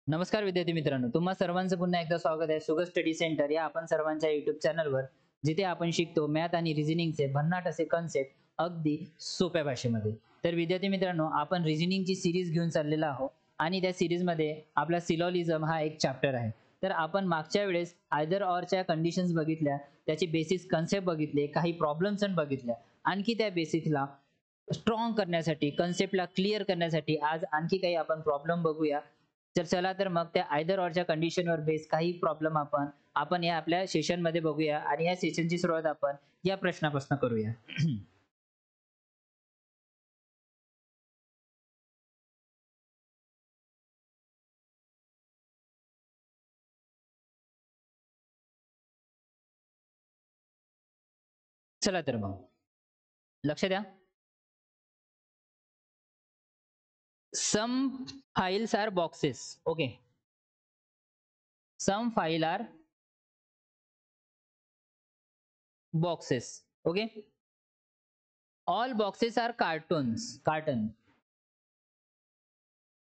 नमस्कार विद्यार्थी मित्रांनो, तुम्हा सर्वांचं पुन्हा एकदा स्वागत आहे सुगत स्टडी सेंटर या आपण सर्वांच्या YouTube चॅनलवर, जिथे आपण शिकतो मॅथ आणि रिझनिंगचे भन्नाट असे कन्सेप्ट अगदी सोप्या भाषेमध्ये. तर विद्यार्थी मित्रांनो, आपण रिझनिंगची सीरीज घेऊन चाललेलो आहोत आणि त्या सीरीजमध्ये आपला सिलॉजिझम हा एक चॅप्टर आहे. तर आपण मागच्या वेळेस आयदर ऑरच्या कंडिशन्स बघितल्या, त्याची बेसिक कन्सेप्ट बघितले, काही प्रॉब्लेम्स बघितल्या. आणखी त्या बेसिकला स्ट्रॉंग करण्यासाठी, कन्सेप्टला क्लिअर करण्यासाठी आज आणखी काही आपण प्रॉब्लेम बघूया. तर चला तर मग त्या आयदर ऑरच्या कंडिशनवर बेस काही प्रॉब्लेम आपण या आपल्या सेशनमध्ये बघूया आणि या सेशनची सुरुवात आपण या प्रश्नापासून करूया. चला तर मग लक्ष द्या. Some files are boxes. Okay. Some file are boxes. Okay. All boxes are cartons. Carton.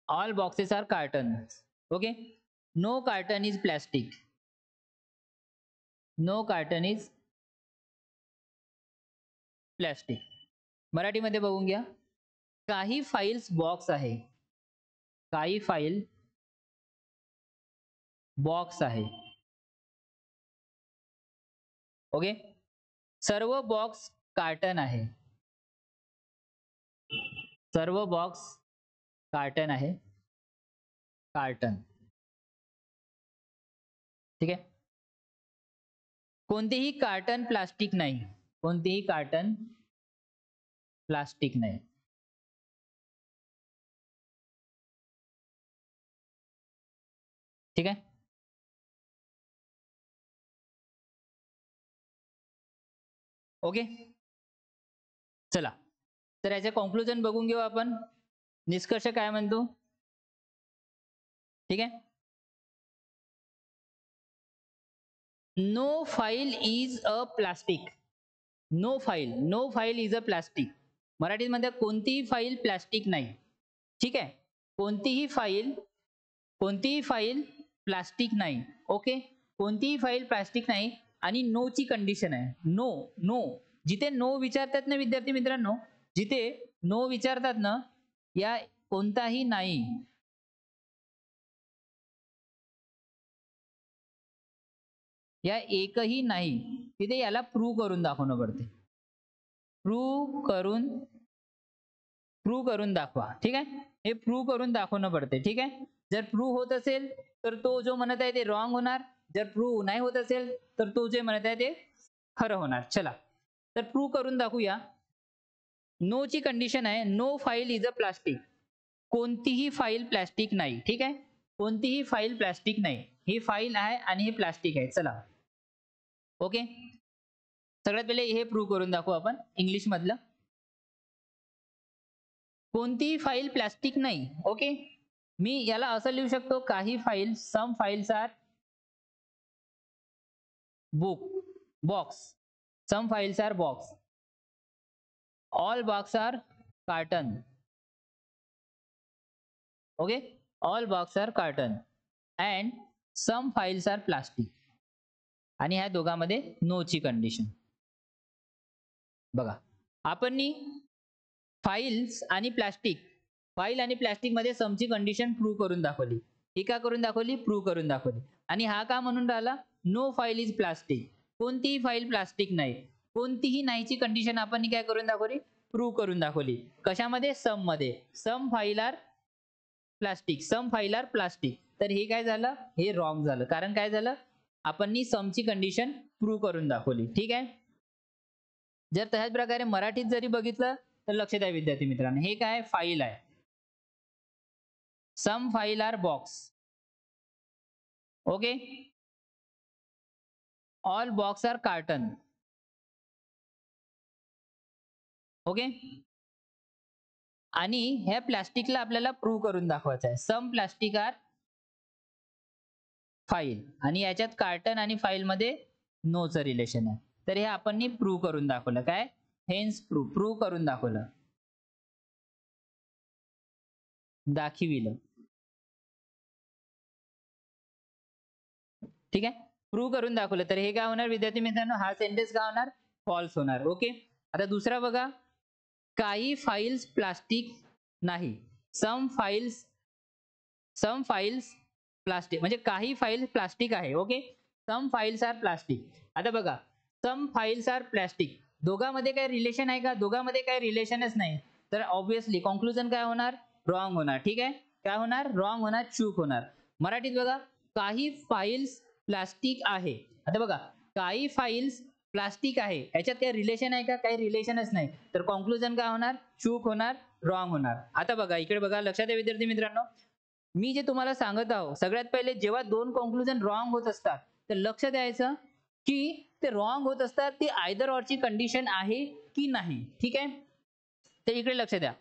All boxes are cartons. Okay. No carton is plastic. No carton is plastic. मराठीमध्ये बघून घ्या. काही फाइल्स बॉक्स आहे. काही फाइल बॉक्स आहे. Okay. सर्व box carton आहे. सर्व बॉक्स कार्टन आहे. कार्टन. ठीक आहे. कोणतेही कार्टन प्लास्टिक नाही. कोणतेही कार्टन प्लास्टिक नाही. ठीक आहे. ओके. चला तर याचे कॉन्क्लुजन बघून घेऊ आपण. निष्कर्ष काय म्हणतो. ठीक आहे. No file is a plastic. No file is a plastic. मराठीमध्ये कोणतीही फाईल प्लास्टिक नाही. ठीक आहे. कोणतीही फाईल प्लास्टिक नाही. ओके. कोणतीही फाईल प्लास्टिक नाही आणि नो ची कंडिशन आहे. नो नो जिथे नो विचारतात ना विद्यार्थी मित्रांनो, जिथे नो विचारतात ना, या कोणताही नाही, या एकही नाही, तिथे याला प्रूव्ह करून दाखवणं पडते. प्रूव्ह करून दाखवा. ठीक आहे. हे प्रूव्ह करून दाखवणं पडते. ठीक आहे. जर प्रूव्ह होत असेल तर तो जो म्हणत आहे ते रॉंग होणार. जर प्रूव्ह नाही होत असेल तर तो जे म्हणत आहे ते खरं होणार. चला तर प्रूव्ह करून दाखवूया. नो ची कंडिशन आहे no file is a plastic. कोणतीही फाईल प्लास्टिक नाही. ठीक आहे. कोणतीही फाईल प्लास्टिक नाही. ही फाईल आहे आणि हे प्लास्टिक आहे. चला. ओके. सगळ्यात पहिले हे प्रूव्ह करून दाखवू आपण इंग्लिश मधलं. कोणतीही फाईल प्लास्टिक नाही. ओके. मी याला असं लिहू शकतो, काही file, some files are box. Some files are box. All box are carton. Okay. All box are carton and some files are plastic. आणि ह्या दोघांमध्ये नो ची कंडिशन. बघा आपण फाइल्स आणि प्लास्टिक, फाईल आणि प्लास्टिक मध्ये समची कंडिशन प्रूव्ह करून दाखवली. ही का करून दाखवली. प्रूव्ह करून दाखवली. आणि हा का म्हणून राहिला नो फाईल इज प्लास्टिक. कोणतीही फाईल प्लास्टिक नाही. कोणतीही नाहीची कंडिशन आपण काय करून दाखवली. प्रूव्ह करून दाखवली. कशामध्ये. सम मध्ये. सम फाईल आर प्लास्टिक. सम फाईल आर प्लास्टिक. तर हे काय झालं. हे रॉंग झालं. कारण काय झालं. आपण समची कंडिशन प्रूव्ह करून दाखवली. ठीक आहे. जर तशाच प्रकारे मराठीत जरी बघितलं तर लक्ष द्या विद्यार्थी मित्रांनो. हे काय फाईल आहे. Some file are box. Okay. All box are carton. Okay. आणि ह्या प्लास्टिकला आपल्याला प्रूव्ह करून दाखवायचं आहे. Some plastic are file. आणि याच्यात कार्टन आणि फाईल मध्ये नोचं रिलेशन आहे. तर हे आपण प्रूव्ह करून दाखवलं. काय. हेन्स प्रूव्ह करून दाखवलं. दाखविलं. ठीक आहे, प्रूव्ह करून दाखवलं तर हे काय होणार विद्यार्थी मित्रांनो, हा सेंटेन्स काय होणार, फॉल्स होणार. ओके, आता दुसरा बघा, काही फाइल्स प्लास्टिक नाही. सम फाइल्स प्लास्टिक, म्हणजे काही फाइल्स प्लास्टिक आहे. Okay, some files are plastic. आता बघा, सम फाइल्स आर प्लास्टिक, दोघांमध्ये काय रिलेशन आहे का? दोघांमध्ये काय रिलेशनच नाही. तर ऑब्विसली कॉन्क्लुजन काय होणार, रॉंग होणार. ठीक आहे, काय होणार, रॉंग होणार, चूक होणार. मराठीत बघा, काही फाइल्स प्लास्टिक आहे. आता बघा, काही फाइल्स प्लास्टिक आहे, याच्यात काय रिलेशन आहे का? काही रिलेशनच नाही. तर कॉन्क्लुजन काय होणार, चूक होणार, रॉंग होणार. आता बघा, इकडे बघा, लक्षात आहे विद्यार्थी मित्रांनो, मी जे तुम्हाला सांगत आहो, सगळ्यात पहिले जेव्हा दोन कॉन्क्लुजन रॉंग होत असतात तर लक्ष द्यायचं की ते रॉंग होत असतात, ती आयदर ऑरची कंडिशन आहे की नाही. ठीक आहे, तर इकडे लक्ष द्या,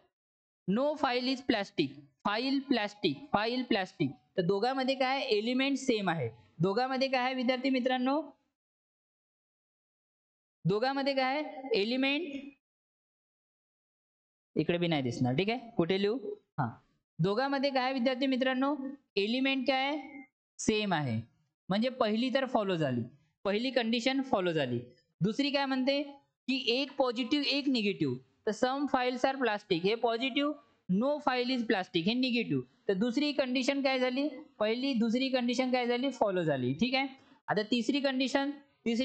no file is plastic, file plastic, file plastic, तर दोघांमध्ये काय, एलिमेंट सेम आहे. दोघांमध्ये काय आहे विद्यार्थी मित्रांनो, दोघांमध्ये काय आहे, एलिमेंट, इकडे बी नाही दिसणार. ठीक आहे, कुठे लिहू, हा, दोघांमध्ये काय विद्यार्थी मित्रांनो, एलिमेंट काय सेम आहे. म्हणजे पहिली तर फॉलो झाली, पहिली कंडिशन फॉलो झाली. दुसरी काय म्हणते की एक पॉझिटिव्ह एक निगेटिव्ह, तर सम फाइल्स आर प्लास्टिक हे positive, no file is plastic हे निगेटिव्ह. तर दुसरी कंडिशन काय झाली, पहिली दुसरी कंडिशन काय झाली, फॉलो झाली. ठीक आहे, आता तिसरी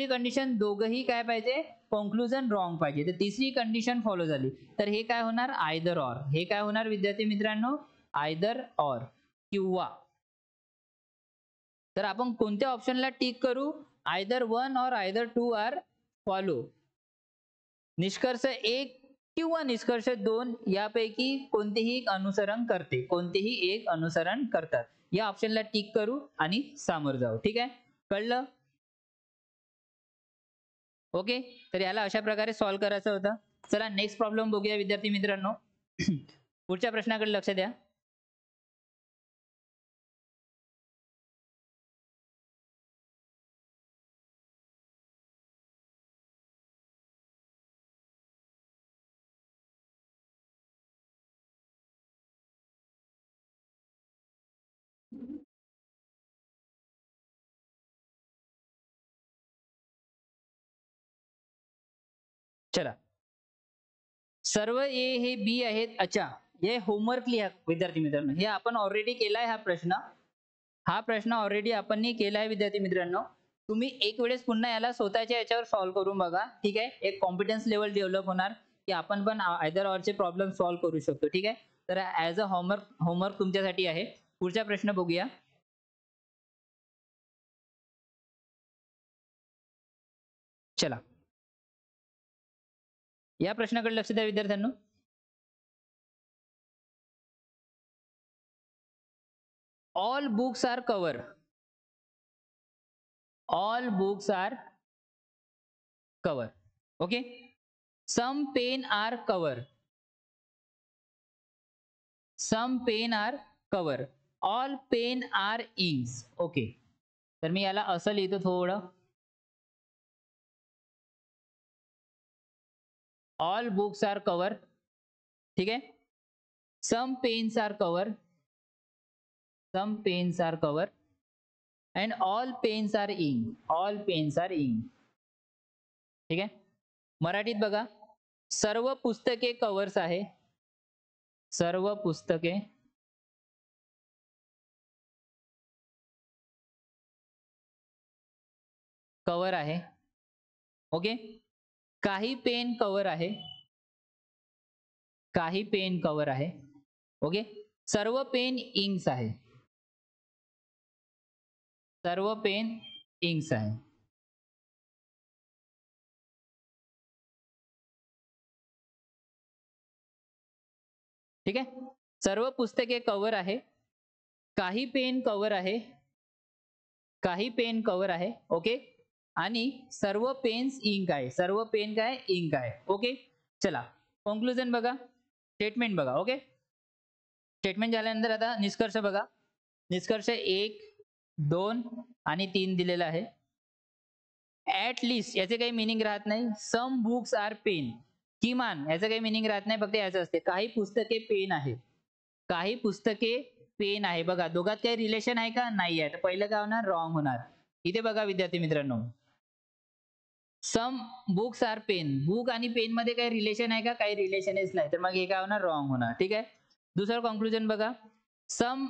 कंडिशन दोघंही काय पाहिजे, कॉन्क्लुजन रॉंग पाहिजे. तर तिसरी कंडिशन फॉलो झाली, तर हे काय होणार, आयदर ऑर. हे काय होणार विद्यार्थी मित्रांनो, आयदर ऑर, किंवा. तर आपण कोणत्या ऑप्शनला टिक करू, आयदर वन और आयदर टू आर फॉलो. निष्कर्ष एक किंवा निष्कर्ष दोन यापैकी कोणतेही एक अनुसरण करते, कोणतेही एक अनुसरण करतात. या ऑप्शनला टिक करू आणि सामोर जाऊ. ठीक आहे, कळलं. ओके, तर याला अशा प्रकारे सॉल्व्ह करायचं होतं. चला नेक्स्ट प्रॉब्लेम बघूया विद्यार्थी मित्रांनो. पुढच्या प्रश्नाकडे लक्ष द्या. चला, सर्व ए हे बी आहेत. अच्छा, हे होमवर्क लिहा विद्यार्थी मित्रांनो, हे आपण ऑलरेडी केलाय. हा प्रश्न ऑलरेडी आपण केलाय विद्यार्थी मित्रांनो. तुम्ही एक वेळेस पुन्हा याला स्वतःच्या याच्यावर सॉल्व्ह करून बघा. ठीक आहे, एक कॉन्फिडन्स लेवल डेव्हलप होणार की आपण पण आयदर ऑरचे प्रॉब्लेम सॉल्व्ह करू शकतो. ठीक आहे, तर ऍज अ होमवर्क तुमच्यासाठी आहे. पुढचा प्रश्न बघूया. चला, या प्रश्नाकडे लक्ष द्या विद्यार्थ्यांनो. All books are cover, all books are cover. Okay, some pen are cover, some pen are cover, all pen are inks. Okay, तर मी याला असं लिहितो थोडं, all books are cover. ठीक आहे, some pens are cover, some pens are cover, and all pens are ink, all pens are ink. ठीक आहे, मराठीत बघा, सर्व पुस्तके कव्हर्स आहे, सर्व पुस्तके कव्हर आहे. ओके, काही पेन कव्हर आहे, काही पेन कव्हर आहे. ओके, सर्व पेन इंक्स आहे, सर्व पेन इंक्स आहे. ठीक आहे, सर्व पुस्तके कव्हर आहे, काही पेन कव्हर आहे, काही पेन कव्हर आहे. ओके, आणि सर्व पेन्स इंक आहे, सर्व पेन काय इंक आहे. ओके, चला कॉन्क्लुजन बघा, स्टेटमेंट बघा. ओके, स्टेटमेंट झाल्यानंतर आता निष्कर्ष बघा. निष्कर्ष 1, 2 आणि 3 दिलेला आहे. ऍट लिस्ट याचे काही मिनिंग राहत नाही. सम बुक्स आर पेन, किमान याचं काही मिनिंग राहत नाही, फक्त याचं असते काही पुस्तके पेन आहे, काही पुस्तके पेन आहे. बघा, दोघात काही रिलेशन आहे का, नाही आहे, तर पहिलं काय होणार, रॉंग होणार. इथे बघा विद्यार्थी मित्रांनो, some books are pen, book आणि पेन मध्ये काही रिलेशन आहे का? काही रिलेशनच नाही, तर मग हे काय होणार? रॉंग होणार. ठीक आहे. दुसरं कॉन्क्लुजन बघा, some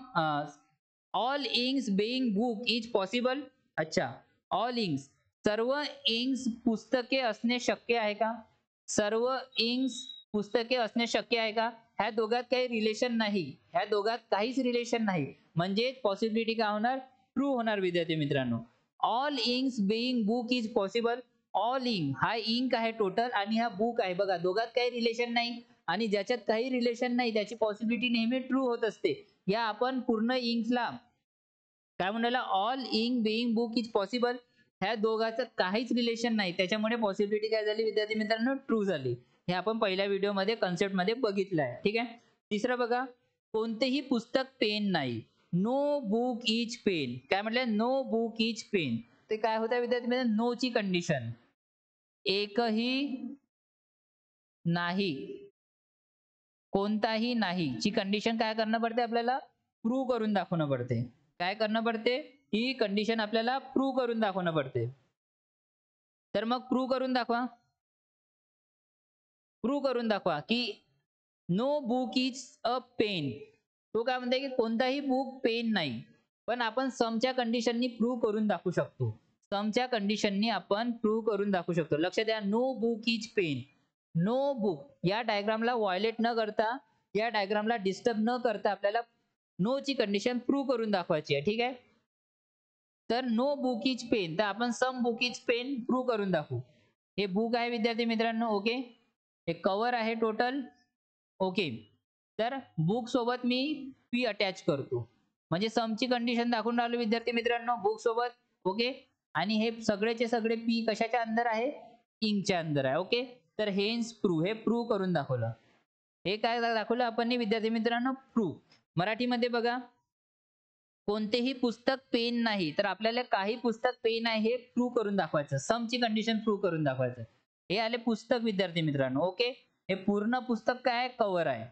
all inks being book is possible. अच्छा, ऑल इंक्स, सर्व इंक्स पुस्तके असणे शक्य आहे का? सर्व इंक्स पुस्तके असणे शक्य आहे का? ह्या दोघात काही रिलेशन नाही, ह्या दोघात काहीच रिलेशन नाही, म्हणजे पॉसिबिलिटी काय होणार? ट्रू होणार विद्यार्थी मित्रांनो. All inks being book is possible. All ink, हा इंक आहे टोटल आणि हा बुक आहे, बघा दोघात काही रिलेशन नाही आणि ज्याच्यात काही रिलेशन नाही त्याची पॉसिबिलिटी नेहमी ट्रू होत असते. या आपण पूर्ण इंक्सला काय म्हणाला? All ink being book is possible. ह्या दोघांचं काहीच रिलेशन नाही, त्याच्यामुळे पॉसिबिलिटी काय झाली विद्यार्थी मित्रांनो? ट्रू झाली. हे आपण पहिल्या व्हिडिओमध्ये कन्सेप्ट मध्ये बघितलं आहे. ठीक आहे. तिसरं बघा, कोणतेही पुस्तक पेन नाही. No book is pen. काय म्हटलं? No book is pen. ते काय होतं विद्यार्थी मित्रांनो? नो ची कंडिशन, एकही नाही, कोणताही नाही ची कंडिशन काय करणं पडते आपल्याला? प्रूव्ह करून दाखवणं पडते. काय करणं पडते? ही कंडिशन आपल्याला प्रूव्ह करून दाखवणं पडते. तर मग प्रूव्ह करून दाखवा. प्रूव्ह करून दाखवा की no book is a pen. तो काय म्हणते की कोणताही बुक पेन नाही. पण आपण समच्या कंडिशननी प्रूव्ह करून दाखवू शकतो. समच्या कंडिशननी आपण प्रूव्ह करून दाखवू शकतो. लक्ष द्या, no book is pen. No book या डायग्रामला व्हायोलेट न करता, या डायग्रामला डिस्टर्ब न करता आपल्याला नो ची कंडिशन प्रूव्ह करून दाखवायची आहे. ठीक आहे. तर नो बुक इज पेन, तर आपण some book is pen prove करून दाखवू. हे बुक आहे विद्यार्थी मित्रांनो. ओके, हे कव्हर आहे टोटल. ओके, तर बुक सोबत मी पी अटॅच करतो, म्हणजे समची कंडिशन दाखवून राहिलो विद्यार्थी मित्रांनो बुक सोबत. ओके, आणि हे सगळेचे सगळे पी कशाच्या अंदर आहे? इंकच्या अंदर आहे. ओके, तर हेन्स प्रूव्ह, हे प्रूव्ह करून दाखवलं. हे काय दाखवलं आपण विद्यार्थी मित्रांनो? प्रूव्ह. मराठीमध्ये बघा, कोणतेही पुस्तक पेन नाही, तर आपल्याला काही पुस्तक पेन आहे हे प्रूव्ह करून दाखवायचं, समची कंडिशन प्रूव्ह करून दाखवायचं. हे आले पुस्तक विद्यार्थी मित्रांनो. ओके, हे पूर्ण पुस्तक काय आहे? कव्हर आहे.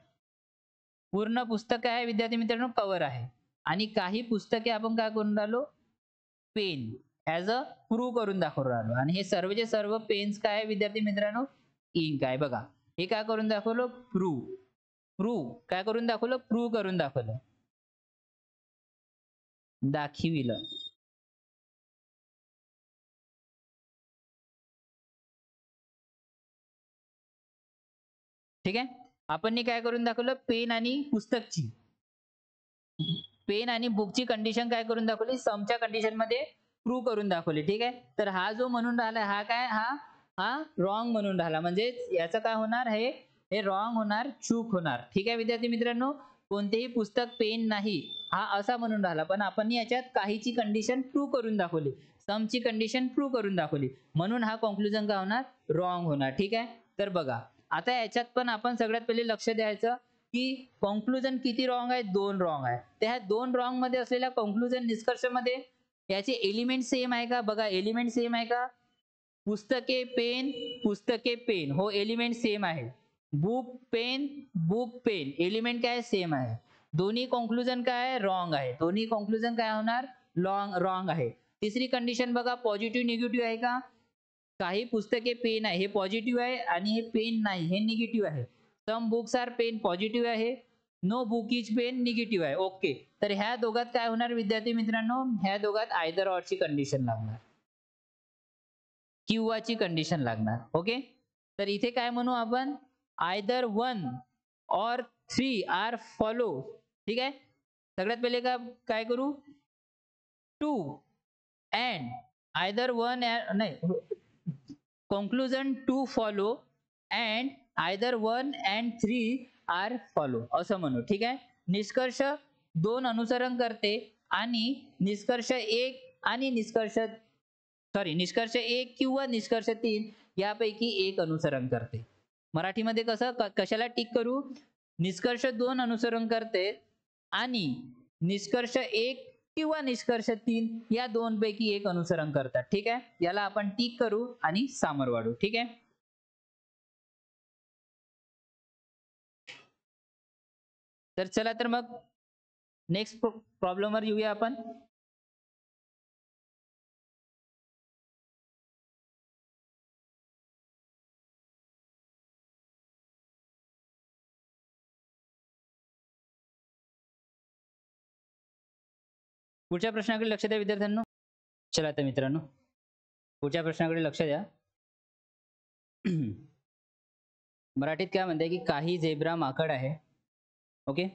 पूर्ण पुस्तक आहे विद्यार्थी मित्रांनो, कव्हर आहे. आणि काही पुस्तके आपण काय करून राहिलो? पेन ऍज अ प्रूव्ह करून दाखवून राहिलो. आणि हे सर्वचे सर्व पेन्स काय आहे विद्यार्थी मित्रांनो? इंक आहे. बघा, हे काय करून दाखवलं? प्रूव्ह. प्रूव्ह काय करून दाखवलं? प्रूव्ह करून दाखवलं, दाखविलं. ठीक आहे. आपण काय करून दाखवलं? पेन आणि पुस्तकची, पेन आणि बुकची कंडिशन काय करून दाखवली? समच्या कंडिशन मध्ये प्रूव्ह करून दाखवली. ठीक आहे. तर हा जो म्हणून राहिला, हा काय? हा हा रॉंग म्हणून राहिला, म्हणजे याचं काय होणार? हे रॉंग होणार, चूक होणार. ठीक आहे विद्यार्थी मित्रांनो, कोणतेही पुस्तक पेन नाही हा असा म्हणून राहिला, पण आपण याच्यात काहीची कंडिशन प्रूव्ह करून दाखवली, समची कंडिशन प्रूव्ह करून दाखवली, म्हणून हा कॉन्क्लुजन काय होणार? रॉंग होणार. ठीक आहे. तर बघा, आता याच्यात पण आपण सगळ्यात पहिले लक्ष द्यायचं की कॉन्क्लुजन किती रॉंग आहे? 2 रॉंग आहे. त्या 2 रॉंग मध्ये असलेल्या कॉन्क्लुजन निष्कर्षामध्ये याचे एलिमेंट सेम आहे का? बघा, एलिमेंट सेम आहे का? पुस्तके पेन, पुस्तके पेन, हो एलिमेंट सेम आहे. Book pen, book pen, element काय? सेम आहे. दोन्ही कॉन्क्लुजन काय? रॉंग आहे. दोन्ही कॉन्क्लुजन काय होणार? रॉंग आहे. तिसरी कंडिशन बघा, पॉझिटिव्ह निगेटिव्ह आहे का? काही पुस्तके पेन आहे, हे पॉझिटिव्ह आहे, आणि हे पेन नाही, हे निगेटिव्ह आहे. Some books are pen positive आहे, no book is pen negative आहे. ओके, तर ह्या दोघात काय होणार विद्यार्थी मित्रांनो? ह्या दोघात आयदर ऑर ची कंडिशन लागणार, किंवाची कंडिशन लागणार. ओके, तर इथे काय म्हणू आपण? आयदर 1 और 3 आर फॉलो. ठीक आहे. सगळ्यात पहिले काय करू? 2 अँड आयदर 1 नाही, conclusion to follow and either 1 and 3 are follow असं म्हणू. ठीक आहे. निष्कर्ष 2 अनुसरण करते आणि निष्कर्ष 1 आणि निष्कर्ष 1 किंवा निष्कर्ष 3 यापैकी एक अनुसरण करते. मराठीमध्ये कसं कशाला टिक करू? निष्कर्ष 2 अनुसरण करते आणि निष्कर्ष 1 किंवा निष्कर्ष 3 या 2 पैकी एक अनुसरण करतात. ठीक आहे. याला आपण टिक करू आणि सामर वाढू. ठीक आहे. तर चला, तर मग नेक्स्ट प्रॉब्लेमवर येऊया आपण. पुढच्या प्रश्नाकडे लक्ष द्या विद्यार्थ्यांनो. चला आता मित्रांनो पुढच्या प्रश्नाकडे लक्ष द्या. मराठीत काय म्हणते की काही झेब्रा माकड आहे. ओके,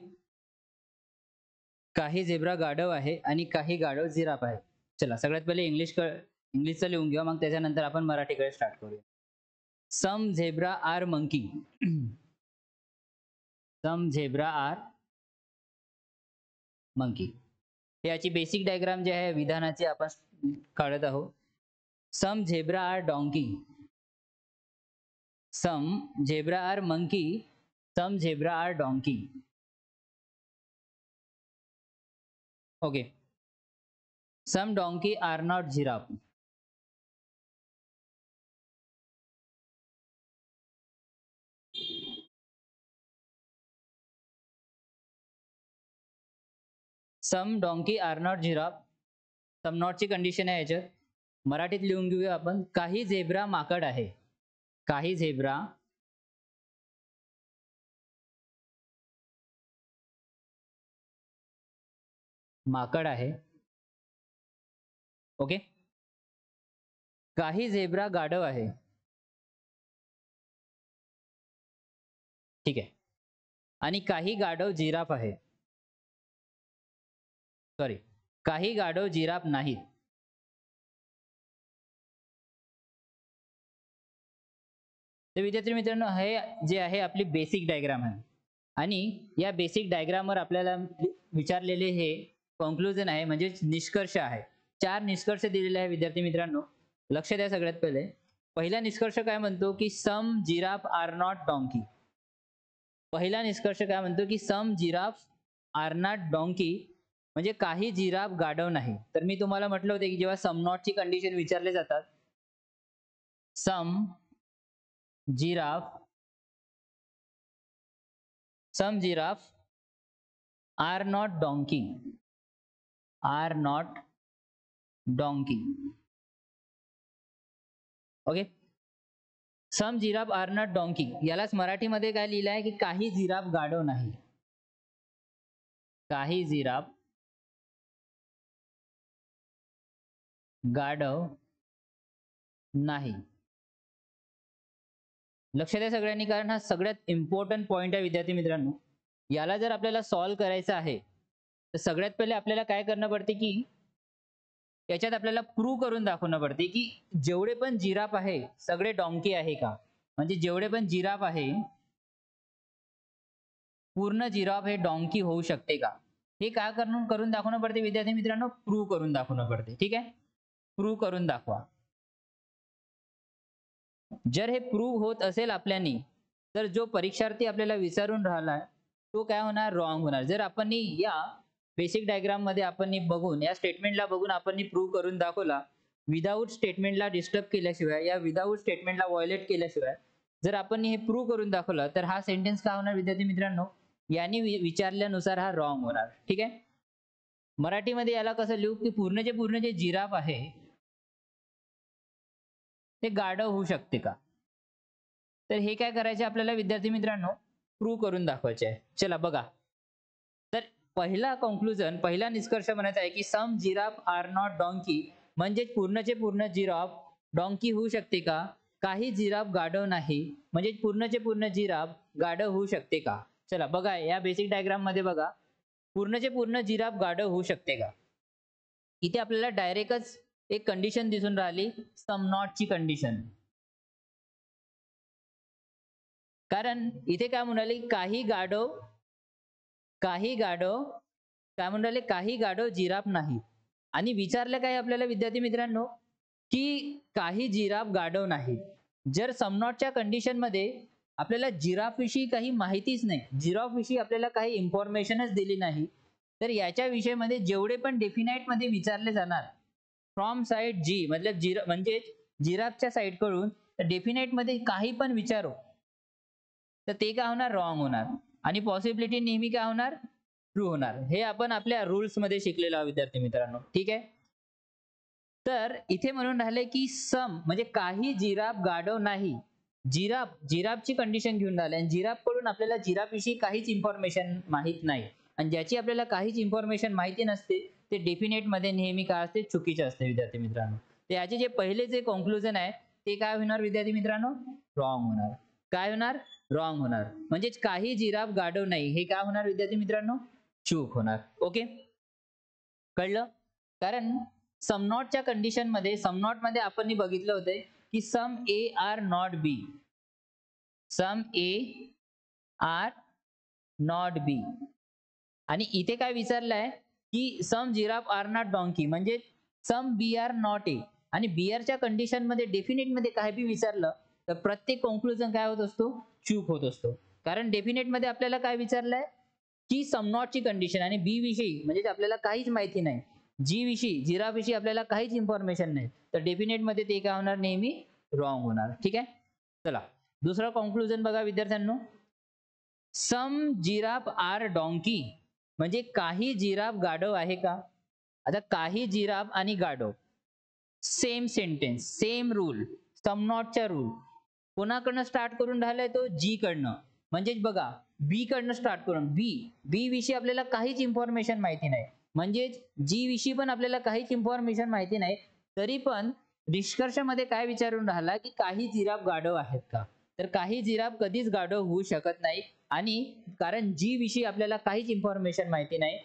काही झेब्रा गाढव आहे आणि काही गाढव जिराफ आहे. चला सगळ्यात पहिले इंग्लिशचं लिहून घेऊया, मग त्याच्यानंतर आपण मराठीकडे स्टार्ट करूया. सम zebra are monkey. Some zebra are monkey. हे याची बेसिक डायग्राम जे आहे विधानाची आपण काढत आहोत. Some zebra are donkey. Some zebra are monkey. Some zebra are donkey. Okay. Some donkey are not giraffe. Some donkey are not giraffe. Some नॉटची condition आहे याच्यात. मराठीत लिहून घेऊया आपण. काही झेब्रा माकड आहे. काही झेब्रा माकड आहे. ओके. काही झेब्रा गाढव आहे. ठीक आहे. आणि काही गाढव जिराफ आहे. सॉरी, काही गाढव जिराफ नाहीत. तर विद्यार्थी मित्रांनो हे जे आहे आपली बेसिक डायग्राम आहे आणि या बेसिक डायग्रामवर आपल्याला विचारलेले हे कॉन्क्लुजन आहे, म्हणजे निष्कर्ष आहे. 4 निष्कर्ष दिलेले आहे विद्यार्थी मित्रांनो. लक्ष द्या. सगळ्यात पहिले पहिला निष्कर्ष काय म्हणतो की some giraffe are not donkey. पहिला निष्कर्ष काय म्हणतो की some giraffe are not donkey, म्हणजे काही जिराफ गाढव नाही. तर मी तुम्हाला म्हटलं होतं की जेव्हा सम नॉटची कंडिशन विचारले जातात, some giraffe are not donkey. Are not donkey. Okay. Some giraffe are not donkey यालाच मराठीमध्ये काय लिहिलं आहे की काही जिराफ गाढव नाही. काही जिराफ गाढव नाही. लक्ष द्या सगळ्यांनी, कारण हा सगळ्यात इम्पॉर्टंट पॉइंट आहे विद्यार्थी मित्रांनो. याला जर आपल्याला सॉल्व्ह करायचं आहे तर सगळ्यात पहिले आपल्याला काय करणं पडते की याच्यात आपल्याला प्रूव्ह करून दाखवणं पडते की जेवढे पण जिराफ आहे सगळे डॉंकी आहे का. म्हणजे जेवढे पण जिराफ आहे पूर्ण जिराफ हे डॉंकी होऊ शकते का, हे काय करून दाखवणं पडते विद्यार्थी मित्रांनो. प्रूव्ह करून दाखवणं पडते. ठीक आहे, प्रूव्ह करून दाखवा. जर हे प्रूव्ह होत असेल आपल्यानी तर जो परीक्षार्थी आपल्याला विचारून राहिलाय तो काय होणार, रॉंग होणार. जर आपण या बेसिक डायग्राम मध्ये आपण बघून या स्टेटमेंटला बघून आपण प्रूव्ह करून दाखवला विदाऊट स्टेटमेंटला डिस्टर्ब केल्याशिवाय, या विदाऊट स्टेटमेंटला व्हायोलेट केल्याशिवाय जर आपण हे प्रूव्ह करून दाखवलं तर हा सेंटेन्स काय होणार विद्यार्थी मित्रांनो, यांनी विचारल्यानुसार हा रॉंग होणार. ठीक आहे. मराठीमध्ये याला कसं लिहू की पूर्ण जे जिराफ आहे ते गाढव होऊ शकते का. तर हे काय करायचे आपल्याला विद्यार्थी मित्रांनो, प्रूव्ह करून दाखवायचे आहे. चला बघा. तर पहिला कॉन्क्लुजन, पहिला निष्कर्ष म्हणायचा आहे की some giraffe are not donkey, म्हणजे पूर्ण जिराफ डॉंकी होऊ शकते का. काही जिराफ गाढव नाही, म्हणजे पूर्ण जिराफ गाढव होऊ शकते का. चला बघा या बेसिक डायग्राम मध्ये बघा, पूर्ण जिराफ गाढव होऊ शकते का. इथे आपल्याला डायरेक्टच एक कंडिशन दिसून राहिली, सम नॉट ची कंडिशन. कारण इथे काय म्हणाले, काही गाढव काय म्हणाले, काही गाढव जिराफ नाही. आणि विचारलं काय आपल्याला विद्यार्थी मित्रांनो की काही जिराफ गाढव नाही. जर सम नॉटच्या कंडिशन मध्ये आपल्याला जिराफ विषयी काही माहितीच नाही, जिराफ विषयी आपल्याला काही इन्फॉर्मेशनच दिली नाही, तर याच्या विषयामध्ये जेवढे पण डेफिनाइट मध्ये विचारले जाणार फ्रॉम साइड जी, मतलब म्हणजे जिराफच्या साइड कडून डेफिनाइट मध्ये काही पण विचारो तर ते काय होणार, रॉंग होणार. आणि पॉसिबिलिटी नेहमी काय होणार, ट्रू होणार. हे आपण आपल्या रूल्स मध्ये शिकलेलो आहोत विद्यार्थी मित्रांनो. ठीक आहे. तर इथे म्हणून राहिले की सम म्हणजे काही जिराफ गाढव नाही. जिराफची कंडिशन घेऊन राहिले आणि जिराफ कडून आपल्याला जिराफ विषयी काहीच इन्फॉर्मेशन माहित नाही. आणि ज्याची आपल्याला काहीच इन्फॉर्मेशन माहिती नसते ते डेफिनेट मध्ये नेहमी काय असते, चुकीचे असते विद्यार्थी मित्रांनो. तर याचे जे पहिले जे कॉन्क्लुजन आहे ते काय होणार विद्यार्थी मित्रांनो, रॉंग होणार. काय होणार, रॉंग होणार. म्हणजे काही जिराफ गाढव नाही हे काय होणार विद्यार्थी मित्रांनो, चूक होणार. ओके, कळलं. कारण सम नॉटच्या कंडिशन मध्ये, सम नॉट मध्ये आपण बघितलं होतं की some A are not B, some A are not B. आणि इथे काय विचारलंय की some giraffe are not donkey, म्हणजे some B R not a. आणि बी आरच्या कंडिशन मध्ये डेफिनेट मध्ये काय बी विचारलं तर प्रत्येक कॉन्क्लुजन काय होत असतो, चूक होत असतो. कारण डेफिनेट मध्ये आपल्याला काय विचारलंय की सम नॉटची कंडिशन आणि बी विषयी म्हणजे आपल्याला काहीच माहिती नाही, जी विषयी जिराफ विषयी आपल्याला काहीच इन्फॉर्मेशन नाही, तर डेफिनेट मध्ये ते काय होणार, नेहमी रॉंग होणार. ठीक आहे. चला दुसरा कॉन्क्लुजन बघा विद्यार्थ्यांनो. सम जिराफ आर डॉंकी, म्हणजे काही जिराफ गाढव आहे का. आता काही जिराफ आणि गाढव सेम सेंटेन्स, सेम रूल, सम नॉटचा रूल कोणाकडनं स्टार्ट करून राहिलाय, तो जी कडनं. म्हणजेच बघा बी कडनं स्टार्ट करून, बी विषयी आपल्याला काहीच इन्फॉर्मेशन माहिती नाही, म्हणजेच जी विषयी पण आपल्याला काहीच इन्फॉर्मेशन माहिती नाही, तरी पण निष्कर्षामध्ये काय विचारून राहिला की काही जिराफ गाढव आहेत का. तर काही जिराफ कधीच गाढव होऊ शकत नाही. आणि कारण जी विषयी आपल्याला काहीच इन्फॉर्मेशन माहिती नाही,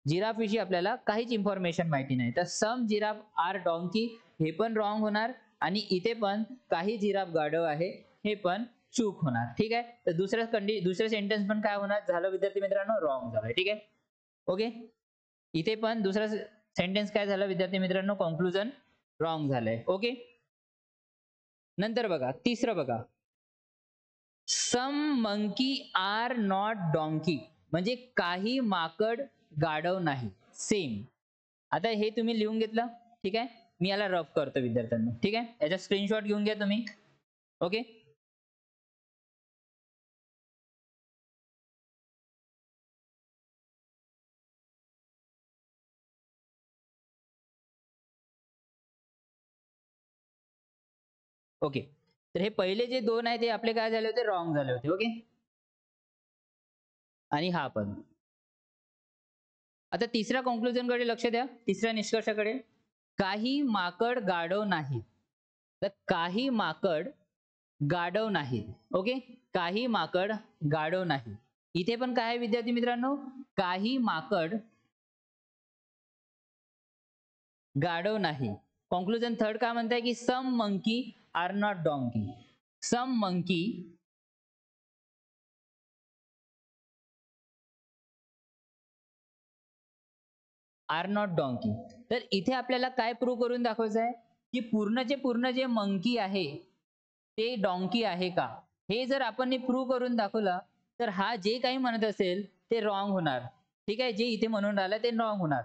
जिराफ विषयी आपल्याला काहीच इन्फॉर्मेशन माहिती नाही, तर सम जिराफ आर डॉंकी हे पण रॉंग होणार. आणि इथे पण काही जिराफ गाढव आहे हे पण चूक होणार. ठीक आहे. तर दुसऱ्या सेंटेन्स पण काय होणार झालं विद्यार्थी मित्रांनो, रॉंग झालं. ठीक आहे. ओके, इथे पण दुसरा सेंटेन्स काय झालं विद्यार्थी मित्रांनो, कॉन्क्लुजन रॉंग झालंय. ओके, नंतर बघा तिसरं बघा, सम मंकी आर नॉट डॉंकी, म्हणजे काही माकड गाढव नाही. सेम. आता हे तुम्ही लिहून घेतलं. ठीक आहे. मी याला रफ करतो विद्यार्थ्यांना. ठीक आहे, याचा स्क्रीनशॉट घेऊन घ्या तुम्ही. Okay, okay. तर हे पहिले जे दोन आहे ते आपले काय झाले होते, रॉंग झाले होते. ओके, आणि हा पण. आता तिसऱ्या कॉन्क्लुजन कडे लक्ष द्या, तिसऱ्या निष्कर्षाकडे. काही माकड गाढव नाही. तर काही माकड गाढव नाही. ओके, काही माकड गाढव नाही. इथे पण काय आहे विद्यार्थी मित्रांनो, काही माकड गाढव नाही. कॉन्क्लुजन थर्ड काय म्हणताय की some monkey are not donkey. Some monkey are not donkey. तर इथे आपल्याला काय प्रूव्ह करून दाखवायचं आहे की पूर्णचे पूर्ण जे मंकी आहे ते डॉंकी आहे का. हे जर आपण प्रूव्ह करून दाखवलं तर हा जे काही म्हणत असेल ते रॉंग होणार. ठीक आहे, जे इथे म्हणून राहिलं ते रॉंग होणार.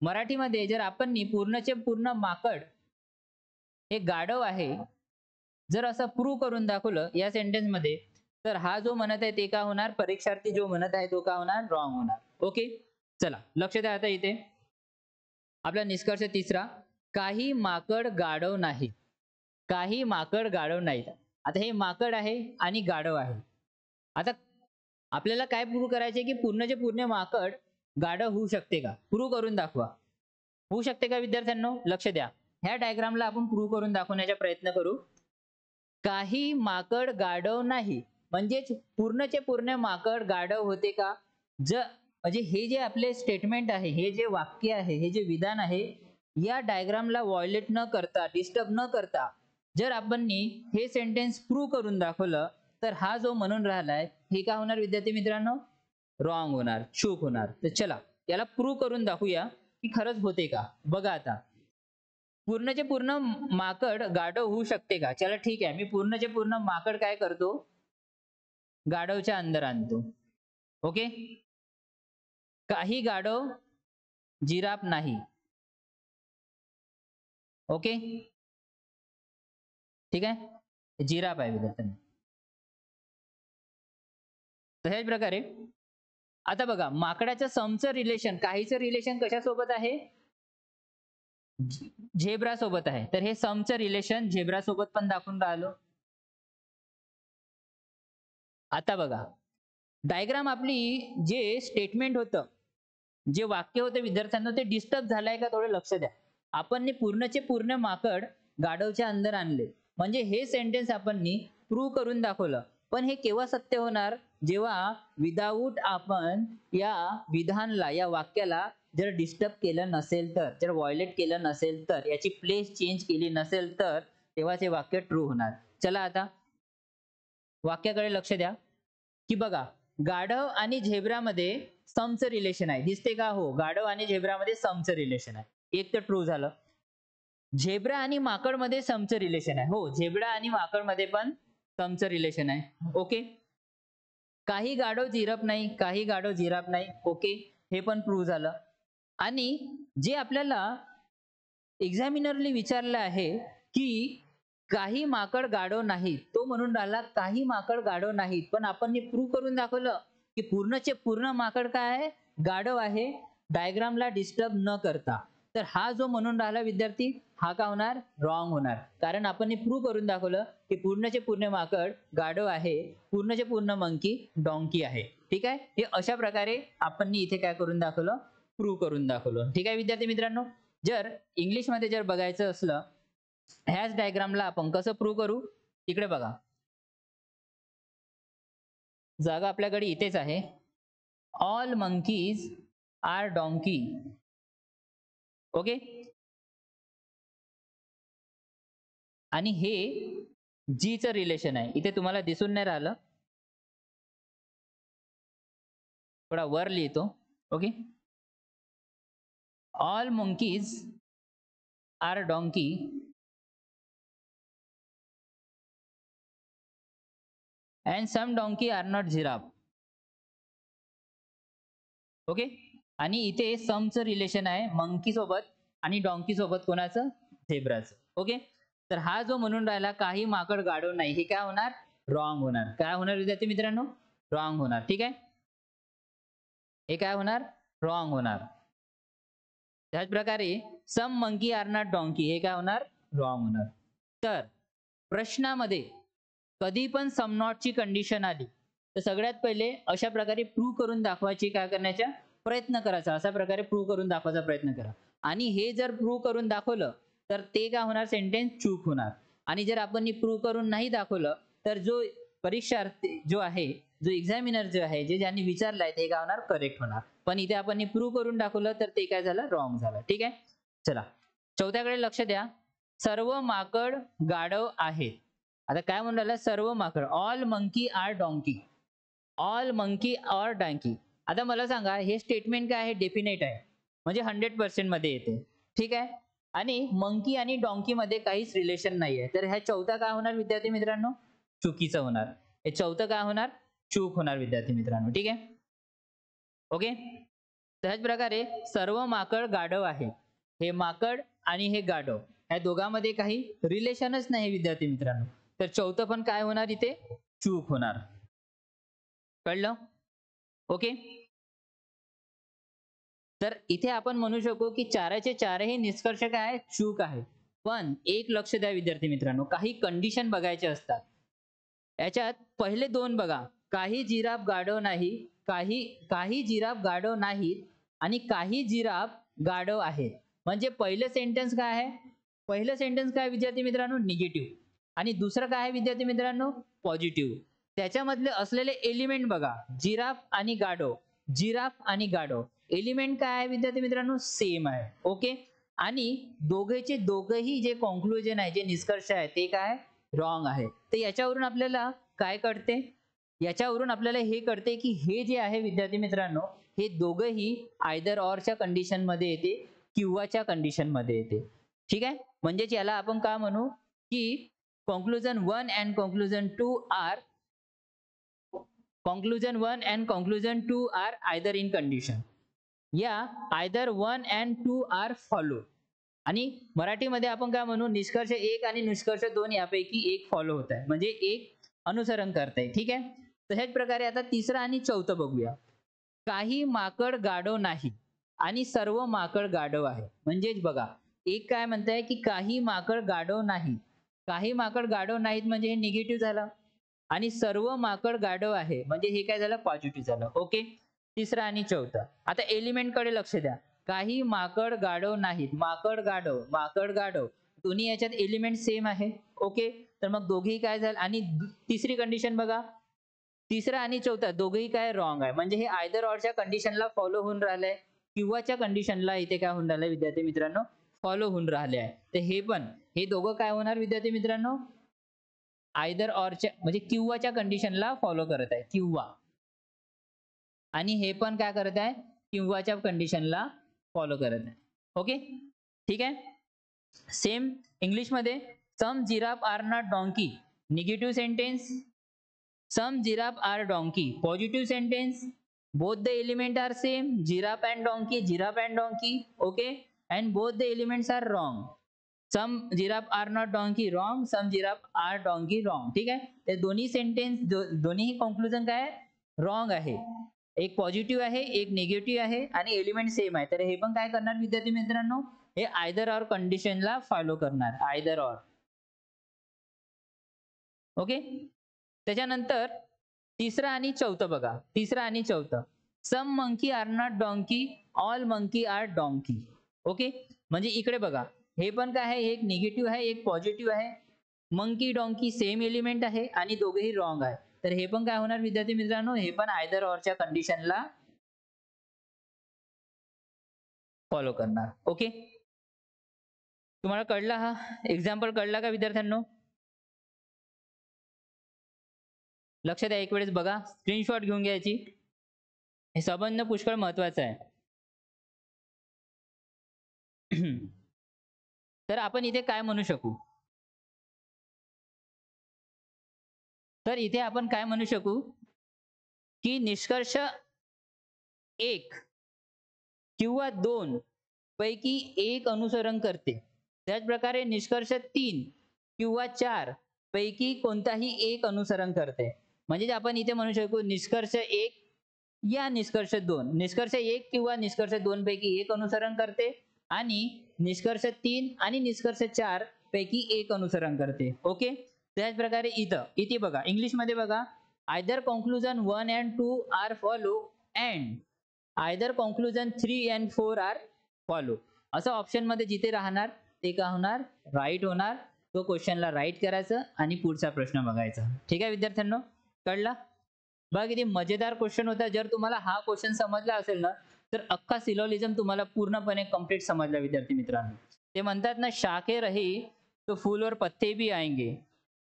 मराठीमध्ये जर आपण पूर्णचे पूर्ण माकड हे गाढव आहे जर असं प्रूव्ह करून दाखवलं या सेंटेन्स मध्ये, तर हा जो म्हणत आहे ते का होणार, परीक्षार्थी जो म्हणत आहे तो का होणार, रॉंग होणार. ओके, चला लक्ष द्या. आता इथे आपला निष्कर्ष तिसरा, काही माकड गाढव नाही. काही माकड गाढव नाहीत. आता हे माकड आहे आणि गाढव आहे. आता आपल्याला काय प्रूव्ह करायचे की पूर्णचे पूर्ण माकड गाढव होऊ शकते का, प्रूव्ह करून दाखवा. होऊ शकते का विद्यार्थ्यांनो, लक्ष द्या. ह्या डायग्रामला आपण प्रूव्ह करून दाखवण्याचा प्रयत्न करू. काही माकड गाढव नाही, म्हणजेच पूर्णचे पूर्ण माकड गाढव होते का. म्हणजे हे जे आपले स्टेटमेंट आहे, हे जे वाक्य आहे, हे जे विधान आहे, या डायग्रामला व्हायोलेट न करता, डिस्टर्ब न करता जर आपण हे सेंटेन्स प्रूव्ह करून दाखवलं तर हा जो म्हणून राहिलाय हे का होणार विद्यार्थी मित्रांनो, रॉंग होणार, चूक होणार. तर चला याला प्रूव्ह करून दाखवूया की खरंच होते का. बघा आता, पूर्णचे पूर्ण माकड गाढव होऊ शकते का. चला ठीक आहे, मी पूर्णचे पूर्ण माकड काय करतो, गाढवच्या अंदर आणतो. ओके, काही गाढव जिराफ नाही. ओके, ठीक आहे, जिराफ आहे विद्यार्थ्यांनो. तशाच प्रकारे आता बघा, माकडाच्या समचं रिलेशन, काहीचं रिलेशन कशासोबत आहे, झेब्रा सोबत आहे. तर हे समचं रिलेशन झेब्रा सोबत पण दाखवून राहिलो. आता बघा, डायग्राम आपली जे स्टेटमेंट होतं जे वाक्य होते विद्यार्थ्यांना ते डिस्टर्ब झालंय का थोडं लक्ष द्या. आपण पूर्णचे पूर्ण माकड गाढवच्या अंदर आणले, म्हणजे हे सेंटेन्स आपण प्रूव्ह करून दाखवलं. पण हे केव्हा सत्य होणार, जेव्हा विदाऊट आपण या विधानला, या वाक्याला जर डिस्टर्ब केलं नसेल तर, जर व्हायोलेट केलं नसेल तर, याची प्लेस चेंज केली नसेल तर, तेव्हा ते वाक्य ट्रू होणार. चला आता वाक्याकडे लक्ष द्या की बघा, गाढव आणि झेब्रामध्ये समचं रिलेशन आहे. दिसते का? हो, गाढव आणि झेब्रामध्ये समचं रिलेशन आहे. एक तर ट्रू झालं. झेब्रा आणि माकड मध्ये समचं रिलेशन आहे. हो, झेब्रा आणि माकड मध्ये पण समचं रिलेशन आहे. ओके. काही गाढव जिराफ नाही, काही गाढव जिराफ नाही. ओके, हे पण प्रूव्ह झालं. आणि जे आपल्याला एक्झामिनरने विचारलं आहे की काही माकड गाढव नाहीत, तो म्हणून राहिला काही माकड गाढव नाहीत, पण आपण प्रूव्ह करून दाखवलं की पूर्णचे पूर्ण माकड काय आहे, गाढव आहे, डायग्रामला डिस्टर्ब न करता. तर हा जो म्हणून राहिला विद्यार्थी, हा का होणार? रॉंग होणार. कारण आपण प्रूव्ह करून दाखवलं की पूर्णचे पूर्ण माकड गाढव आहे, पूर्णचे पूर्ण मंकी डॉंकी आहे. ठीक आहे, हे अशा प्रकारे आपण इथे काय करून दाखवलं, प्रूव्ह करून दाखवलं. ठीक आहे विद्यार्थी मित्रांनो. जर इंग्लिश मध्ये जर बघायचं असलं, ह्याच डायग्रामला आपण कसं प्रूव्ह करू, इकडे बघा, जागा आपल्याकडे इथेच आहे. All monkeys are donkey. Okay. आणि हे जीचं रिलेशन आहे. इथे तुम्हाला दिसून नाही राहिलं, थोडा वर लिहितो. Okay. All monkeys are donkey and some donkey are not giraffe. Okay. आणि इथे समचं रिलेशन आहे मंकी सोबत आणि डॉंकी सोबत, कोणाचं? झेब्राचं. ओके. तर हा जो म्हणून राहिला काही माकड गाढव नाही, हे काय होणार? रॉंग होणार. काय होणार विद्यार्थी मित्रांनो? रॉंग होणार. ठीक आहे, हे काय होणार? रॉंग होणार. त्याच प्रकारे सम मंकी आर नॉट डॉंकी, हे काय होणार? रॉंग होणार. तर प्रश्नामध्ये कधी पण सम नॉटची कंडिशन आली तर सगळ्यात पहिले अशा प्रकारे प्रूव्ह करून दाखवायची, काय करण्याचा प्रयत्न करायचा, अशा प्रकारे प्रूव्ह करून दाखवायचा प्रयत्न करा. आणि हे जर प्रूव्ह करून दाखवलं तर ते काय होणार? सेंटेन्स चूक होणार. आणि जर आपण प्रूव्ह करून नाही दाखवलं तर जो परीक्षार्थी जो आहे, जो एक्झामिनर जो आहे, जे ज्यांनी विचारलाय ते काय होणार? करेक्ट होणार. पण इथे आपण प्रूव्ह करून दाखवलं तर ते काय झालं? रॉंग झालं. ठीक आहे. चला चौथ्याकडे लक्ष द्या. सर्व माकड गाढव आहेत. आता काय म्हणून राहिलं? सर्व माकड, all monkey are donkey. All monkey or donkey. आता मला सांगा, हे स्टेटमेंट काय आहे? डेफिनेट आहे, म्हणजे 100% मध्ये येते. ठीक आहे. आणि मंकी आणि डॉंकी मध्ये काहीच रिलेशन नाहीये. तर ह्या चौथा काय होणार विद्यार्थी मित्रांनो? चुकीचं होणार. हे चौथं काय होणार? चूक होणार विद्यार्थी मित्रांनो. ठीक आहे. ओके. त्याच प्रकारे सर्व माकड गाढव आहे, हे माकड आणि हे गाढव या दोघांमध्ये काही रिलेशनच नाही विद्यार्थी मित्रांनो. तर चौथं पण काय होणार? इथे चूक होणार. कळलं? ओके. तर इथे आपण म्हणू शकू की चारचे चारही निष्कर्ष काय आहे? चूक आहे. पण एक लक्ष द्या विद्यार्थी मित्रांनो, काही कंडिशन बघायचे असतात. याच्यात पहिले दोन बघा, काही जिराफ गाढव नाही, काही जिराफ गाढव नाहीत आणि काही जिराफ गाढव आहेत. म्हणजे पहिलं सेंटेन्स काय आहे? पहिलं सेंटेन्स काय विद्यार्थी मित्रांनो? निगेटिव्ह. आणि दुसरं काय आहे विद्यार्थी मित्रांनो? पॉझिटिव्ह. त्याच्यामधले असलेले एलिमेंट बघा, जिराफ आणि गाढव, जिराफ आणि गाढव, एलिमेंट काय आहे विद्यार्थी मित्रांनो? सेम आहे. ओके. आणि दोघेचे दोघेही जे कॉन्क्लुजन आहे, जे निष्कर्ष आहे, ते काय? रॉंग आहे. तर याच्यावरून आपल्याला काय कळते? याच्यावरून आपल्याला हे कळते की हे जे आहे विद्यार्थी मित्रांनो, हे दोघंही आयदर ऑरच्या कंडिशन मध्ये येते किंवाच्या कंडिशन मध्ये येते. ठीक आहे. म्हणजेच याला आपण काय म्हणू की conclusion 1 and conclusion 2 are conclusion 1 and conclusion 2 are either in condition, या either 1 and 2 are follow. आणि मराठीमध्ये आपण काय म्हणू? निष्कर्ष 1 आणि निष्कर्ष 2 यापैकी एक फॉलो होत आहे, म्हणजे एक अनुसरण करताय. ठीक आहे. तशाच प्रकारे आता तिसरं आणि चौथं बघूया. काही माकड गाढव नाही आणि सर्व माकड गाढव आहे. म्हणजेच बघा, एक काय म्हणताय की काही माकड गाढव नाही, काही माकड गाढव नाहीत, म्हणजे हे निगेटिव्ह झालं. आणि सर्व माकड गाढव आहे, म्हणजे हे काय झालं? पॉझिटिव्ह झालं. ओके. तिसरा आणि चौथा. आता एलिमेंट कडे लक्ष द्या. काही माकड गाढव नाहीत. माकड गाढव दोन्ही याच्यात एलिमेंट सेम आहे. ओके, तर मग दोघेही काय झालं. आणि तिसरी कंडिशन बघा, तिसरा आणि चौथा दोघेही काय रॉंग आहे. म्हणजे हे आयदर ऑरच्या कंडिशनला फॉलो होऊन राहिलंय किंवाच्या कंडिशनला इथे काय होऊन राहिलंय विद्यार्थी मित्रांनो, फॉलो होऊन राहिले आहे. तर हे पण हे दोघं काय होणार विद्यार्थी मित्रांनो, आयदर ऑरच्या म्हणजे किंवाच्या कंडिशनला फॉलो करत आहे किंवा, आणि हे पण काय करत आहे किंवाच्या कंडिशनला फॉलो करत आहे. ओके, ठीक आहे. सेम इंग्लिश मध्ये some giraffe are not donkey, negative sentence. Some giraffe are donkey, positive sentence. Both the element are same, giraffe and donkey. Okay, and both the elements are wrong. Some giraffe are not donkey wrong, some giraffe are donkey wrong. ठीक आहे, ते दोन्ही sentence दोन्ही conclusion काय wrong आहे. एक positive आहे, एक निगेटिव्ह आहे, आणि एलिमेंट सेम आहे. तर हे पण काय करणार विद्यार्थी मित्रांनो, हे आयदर ऑर कंडिशनला फॉलो करणार, आयदर ऑर. ओके, त्याच्यानंतर तिसरा आणि चौथं बघा, तिसरा आणि चौथं. Some monkey are not donkey, all monkey are donkey. Okay, म्हणजे इकडे बघा, हे पण काय आहे, एक निगेटिव्ह आहे, एक पॉझिटिव्ह आहे. मंकी डॉंकी सेम एलिमेंट आहे आणि दोघेही रॉंग आहे. तर हे पण काय होणार विद्यार्थी मित्रांनो, हे पण आयदर ऑरच्या कंडिशनला फॉलो करणार. ओके, तुम्हाला कळला हा एक्झाम्पल, कळला का विद्यार्थ्यांनो? लक्ष द्या, एक वेळेस बघा, स्क्रीनशॉट घेऊन घ्यायची. हे संबंध पुष्कळ महत्वाचा आहे. तर आपण इथे काय म्हणू शकू, तर इथे आपण काय म्हणू शकू की निष्कर्ष 1 किंवा 2 पैकी एक अनुसरण करते. त्याच प्रकारे निष्कर्ष 3 किंवा 4 पैकी कोणताही एक अनुसरण करते. म्हणजे आपण इथे म्हणू शकू निष्कर्ष 1 या निष्कर्ष 2. निष्कर्ष 1 किंवा निष्कर्ष 2 पैकी एक अनुसरण करते, आणि निष्कर्ष 3 आणि निष्कर्ष 4 पैकी एक अनुसरण करते. ओके, त्याच प्रकारे इथे बघा, इंग्लिश मध्ये बघा, either conclusion 1 and 2 are follow, and either conclusion 3 and 4 are follow. असं ऑप्शन मध्ये जिथे राहणार ते काय होणार, राईट होणार. तो क्वेश्चनला राईट करायचं आणि पुढचा प्रश्न बघायचा. ठीक आहे विद्यार्थ्यांनो, कळला? बघा किती मजेदार क्वेश्चन होता. जर तुम्हाला हा क्वेश्चन समजला असेल ना, तर अख्खा सिलोलिझम तुम्हाला पूर्णपणे कंप्लीट समजला विद्यार्थी मित्रांनो. ते म्हणतात ना, शाखे रहे तो फूल और पत्ते भी आएंगे,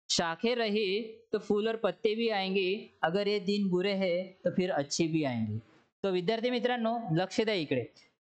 शाखे रहे तो फूल और पत्ते भी आएंगे, अगर ये दिन बुरे हैं तो फिर अच्छे भी आएंगे. तो विद्यार्थी मित्रांनो लक्ष द्या इकडे.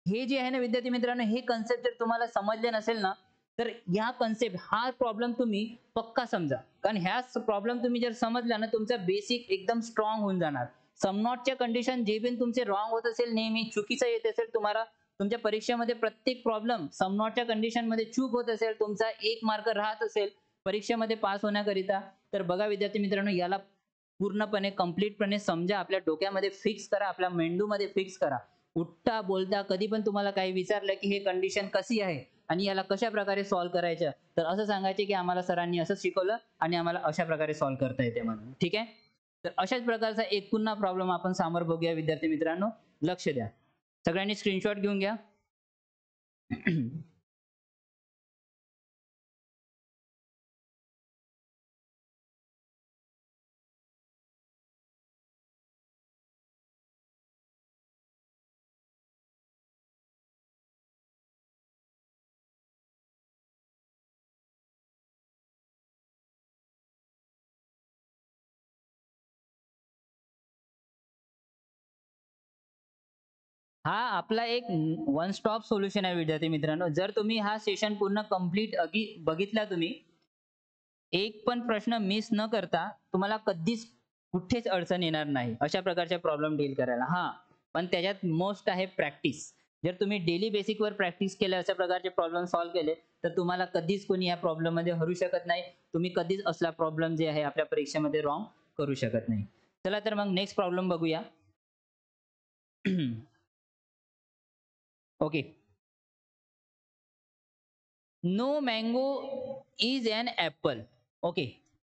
हे जे आहे ना विद्यार्थी मित्रांनो, हे कन्सेप्ट जर तुम्हाला समजले नसेल ना, तर या कन्सेप्ट हा प्रॉब्लेम तुम्ही पक्का समजा. कारण ह्या प्रॉब्लेम तुम्ही जर समजला ना, तुमचा बेसिक एकदम स्ट्रॉंग होऊन जाणार. सम नॉटच्या कंडिशन जे पण तुमचे रॉंग होत असेल, नेहमी चुकीचं येत असेल तुम्हाला तुमच्या परीक्षेमध्ये, प्रत्येक प्रॉब्लेम सम नॉटच्या कंडिशन मध्ये चूक होत असेल, तुमचा 1 मार्क राहत असेल परीक्षेमध्ये पास होण्याकरिता, तर बघा विद्यार्थी मित्रांनो, याला पूर्णपणे कंप्लीटपणे समजा, आपल्या डोक्यामध्ये फिक्स करा, आपल्या मेंदूमध्ये फिक्स करा. उठता बोलता कधी पण तुम्हाला काही विचारलं की हे कंडिशन कशी आहे आणि याला कशा प्रकारे सॉल्व्ह करायचं, तर असं सांगायचे की आम्हाला सरांनी असं शिकवलं आणि आम्हाला अशा प्रकारे सॉल्व्ह करता येते म्हणून. ठीक आहे, तर अशाच प्रकारचा एक पुन्हा प्रॉब्लेम आपण समोर बघूया विद्यार्थी मित्रांनो. लक्ष द्या, सगळ्यांनी स्क्रीनशॉट घेऊन घ्या. हा आपला एक वन स्टॉप सोल्युशन आहे विद्यार्थी मित्रांनो. जर तुम्ही हा सेशन पूर्ण कंप्लीट बघितला, तुम्ही एक पण प्रश्न मिस न करता, तुम्हाला कधीच कुठेच अडचण येणार नाही अशा प्रकारचे प्रॉब्लेम डील करायला. हा, पण त्याच्यात मोस्ट आहे प्रॅक्टिस. जर तुम्ही डेली बेसिकवर प्रॅक्टिस केलं, अशा प्रकारचे प्रॉब्लेम सॉल्व्ह केले, तर तुम्हाला कधीच कोणी या प्रॉब्लेम मध्ये हरू शकत नाही. तुम्ही कधीच असला प्रॉब्लेम जे आहे आपल्या परीक्षेमध्ये रॉंग करू शकत नाही. चला तर मग नेक्स्ट प्रॉब्लेम बघूया. Okay, no mango is an apple. Okay,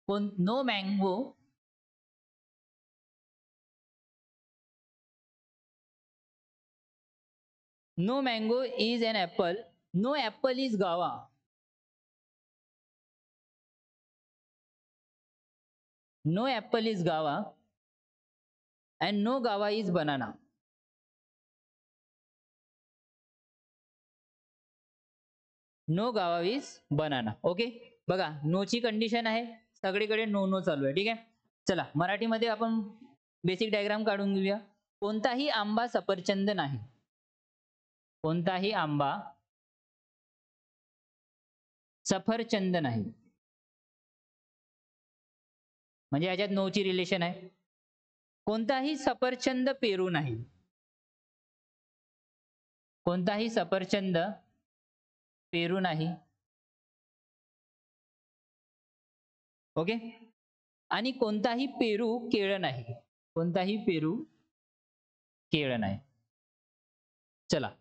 no mango no mango is an apple, no apple is guava. No apple is guava and no guava is banana. No guava is banana. Okay, बघा नोची condition आहे, सगळीकडे no no चालू आहे. ठीक आहे, चला मराठीमध्ये आपण बेसिक डायग्राम काढून घेऊया. कोणताही आंबा सफरचंद नाही. कोणताही आंबा सफरचंद नाही, म्हणजे याच्यात नोची रिलेशन आहे. कोणताही सफरचंद पेरू नाही. कोणताही सफरचंद पेरू नाही. ओके, आणि कोणताही पेरू केळ नाही. कोणताही पेरू केळ नाही. चला